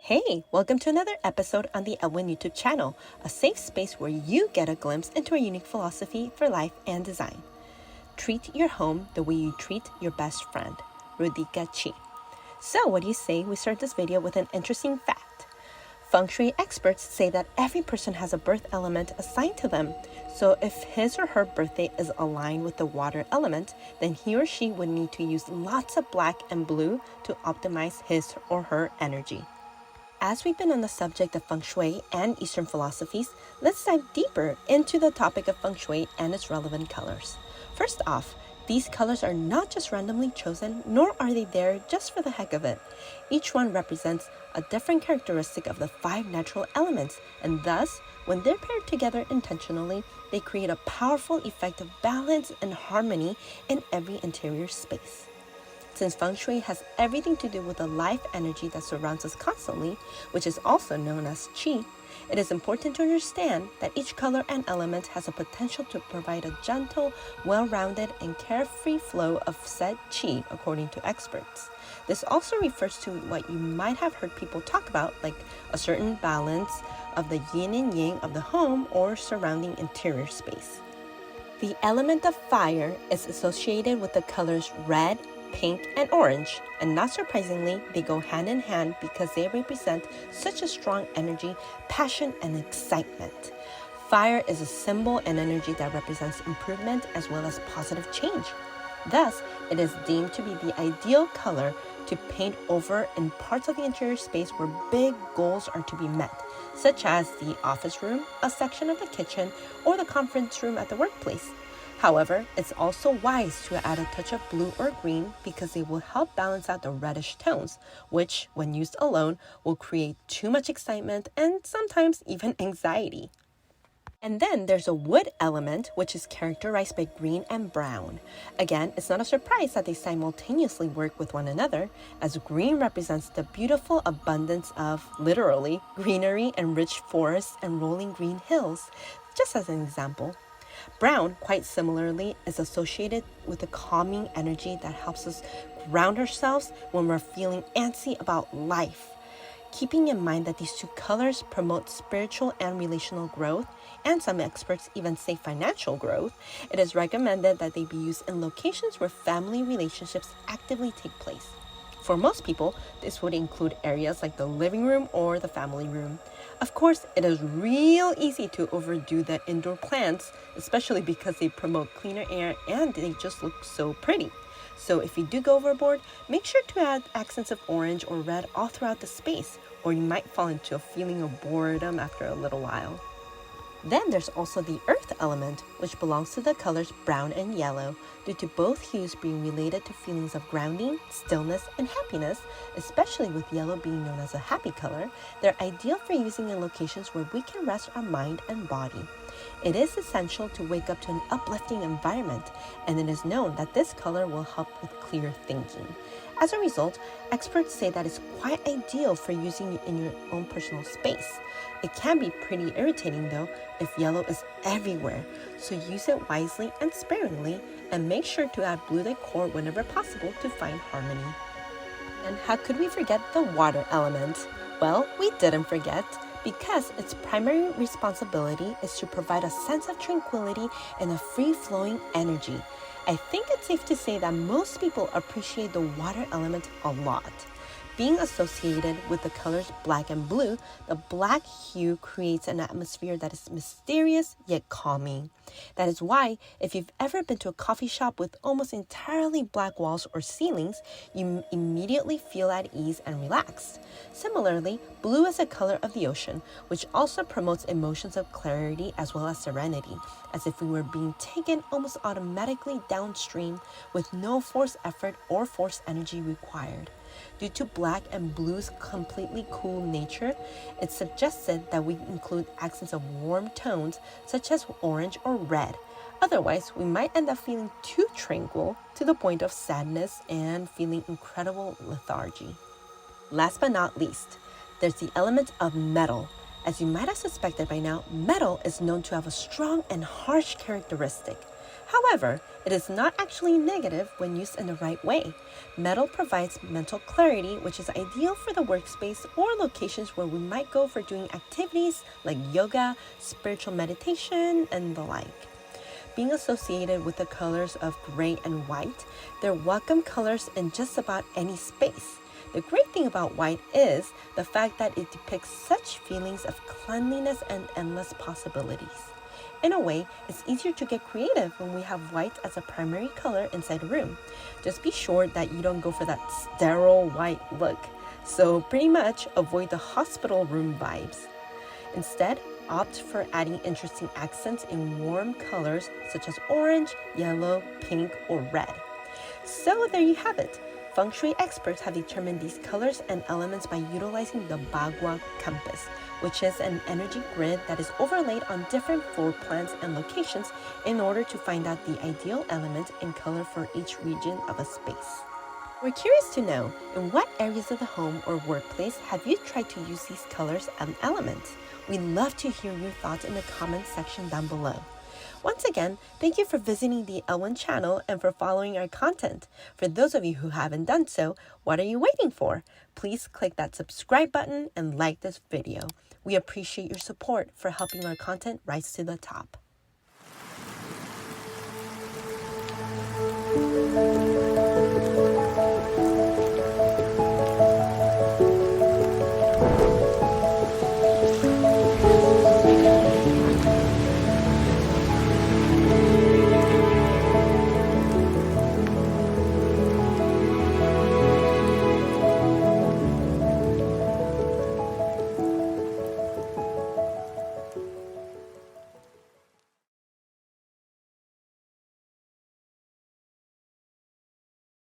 Hey, welcome to another episode on the Elwin YouTube channel, a safe space where you get a glimpse into a unique philosophy for life and design. Treat your home the way you treat your best friend, Rudika Chi. So what do you say we start this video with an interesting fact? Feng Shui experts say that every person has a birth element assigned to them. So if his or her birthday is aligned with the water element, then he or she would need to use lots of black and blue to optimize his or her energy. As we've been on the subject of Feng Shui and Eastern philosophies, let's dive deeper into the topic of Feng Shui and its relevant colors. First off, these colors are not just randomly chosen, nor are they there just for the heck of it. Each one represents a different characteristic of the 5 natural elements, and thus, when they're paired together intentionally, they create a powerful effect of balance and harmony in every interior space. Since Feng Shui has everything to do with the life energy that surrounds us constantly, which is also known as Qi, it is important to understand that each color and element has a potential to provide a gentle, well-rounded, and carefree flow of said Qi, according to experts. This also refers to what you might have heard people talk about, like a certain balance of the yin and yang of the home or surrounding interior space. The element of fire is associated with the colors red, pink, and orange, and not surprisingly, they go hand in hand because they represent such a strong energy, passion, and excitement. Fire is a symbol and energy that represents improvement as well as positive change. Thus, it is deemed to be the ideal color to paint over in parts of the interior space where big goals are to be met, such as the office room, a section of the kitchen, or the conference room at the workplace. However, it's also wise to add a touch of blue or green because they will help balance out the reddish tones, which, when used alone, will create too much excitement and sometimes even anxiety. And then there's a wood element, which is characterized by green and brown. Again, it's not a surprise that they simultaneously work with one another, as green represents the beautiful abundance of, literally, greenery and rich forests and rolling green hills. Just as an example, brown, quite similarly, is associated with a calming energy that helps us ground ourselves when we're feeling antsy about life. Keeping in mind that these two colors promote spiritual and relational growth, and some experts even say financial growth, it is recommended that they be used in locations where family relationships actively take place. For most people, this would include areas like the living room or the family room. Of course, it is real easy to overdo the indoor plants, especially because they promote cleaner air and they just look so pretty. So if you do go overboard, make sure to add accents of orange or red all throughout the space, or you might fall into a feeling of boredom after a little while. Then there's also the earth element, which belongs to the colors brown and yellow, due to both hues being related to feelings of grounding, stillness, and happiness, especially with yellow being known as a happy color. They're ideal for using in locations where we can rest our mind and body. It is essential to wake up to an uplifting environment, and it is known that this color will help with clear thinking. As a result, experts say that it's quite ideal for using in your own personal space. It can be pretty irritating though if yellow is everywhere, so use it wisely and sparingly, and make sure to add blue decor whenever possible to find harmony. And how could we forget the water element? Well, we didn't forget, because its primary responsibility is to provide a sense of tranquility and a free-flowing energy. I think it's safe to say that most people appreciate the water element a lot. Being associated with the colors black and blue, the black hue creates an atmosphere that is mysterious yet calming. That is why, if you've ever been to a coffee shop with almost entirely black walls or ceilings, you immediately feel at ease and relaxed. Similarly, blue is a color of the ocean, which also promotes emotions of clarity as well as serenity, as if we were being taken almost automatically downstream with no forced effort or forced energy required. Due to black and blue's completely cool nature, it's suggested that we include accents of warm tones such as orange or red. Otherwise, we might end up feeling too tranquil to the point of sadness and feeling incredible lethargy. Last but not least, there's the element of metal. As you might have suspected by now, metal is known to have a strong and harsh characteristic. However, It is not actually negative when used in the right way. Metal provides mental clarity, which is ideal for the workspace or locations where we might go for doing activities like yoga, spiritual meditation, and the like. Being associated with the colors of gray and white, they're welcome colors in just about any space. The great thing about white is the fact that it depicts such feelings of cleanliness and endless possibilities. In a way, it's easier to get creative when we have white as a primary color inside a room. Just be sure that you don't go for that sterile white look. So pretty much avoid the hospital room vibes. Instead, opt for adding interesting accents in warm colors such as orange, yellow, pink, or red. So there you have it. Feng Shui experts have determined these colors and elements by utilizing the Bagua compass, which is an energy grid that is overlaid on different floor plans and locations in order to find out the ideal element and color for each region of a space. We're curious to know, in what areas of the home or workplace have you tried to use these colors and elements? We'd love to hear your thoughts in the comments section down below. Once again, thank you for visiting the Elwin channel and for following our content. For those of you who haven't done so, what are you waiting for? Please click that subscribe button and like this video. We appreciate your support for helping our content rise to the top.